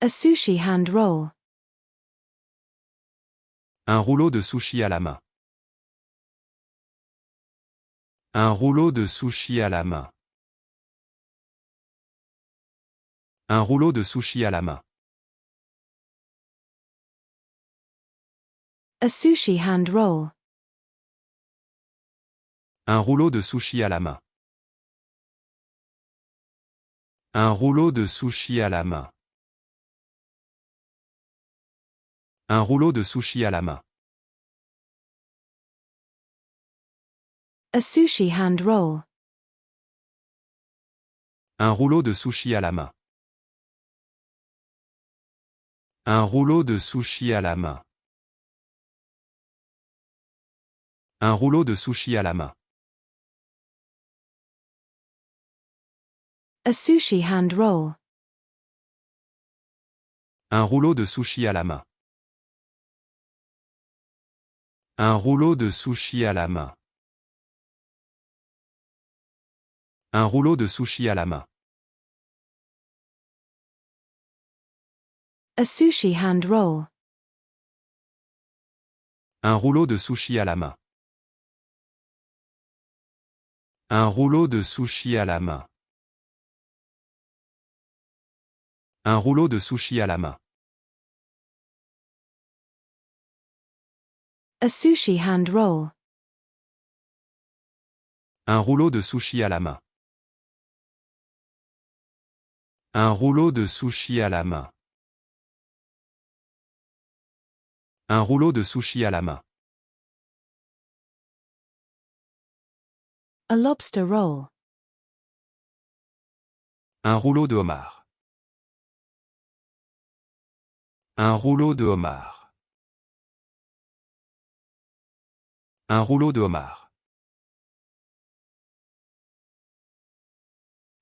A sushi hand roll. Un rouleau de sushi à la main. Un rouleau de sushi à la main. Un rouleau de sushi à la main. A sushi hand roll. Un rouleau de sushi à la main. Un rouleau de sushi à la main. Un rouleau de sushi à la main. A sushi hand roll. Un rouleau de sushi à la main. Un rouleau de sushi à la main. Un rouleau de sushi à la main. A sushi hand roll. Un rouleau de sushi à la main. Un rouleau de sushi à la main. Un rouleau de sushi à la main. A sushi hand roll. Un rouleau de sushi à la main. Un rouleau de sushi à la main. Un rouleau de sushi à la main. A sushi hand roll. Un rouleau de sushi à la main. Un rouleau de sushi à la main. Un rouleau de sushi à la main. A lobster roll. Un rouleau de homard. Un rouleau de homard. Un rouleau de homard.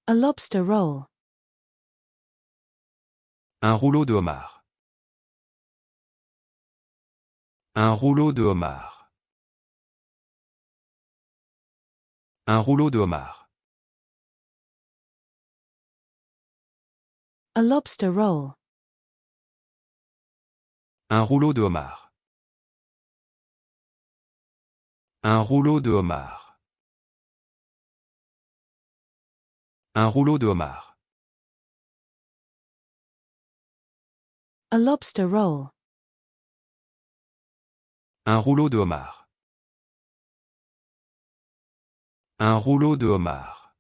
A lobster roll. Un rouleau de homard. Un rouleau de homard. Un rouleau de homard. A lobster roll. Un rouleau de homard. Un rouleau de homard. Un rouleau de homard. A lobster roll. Un rouleau de homard. Un rouleau de homard.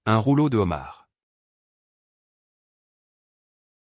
Un rouleau de homard.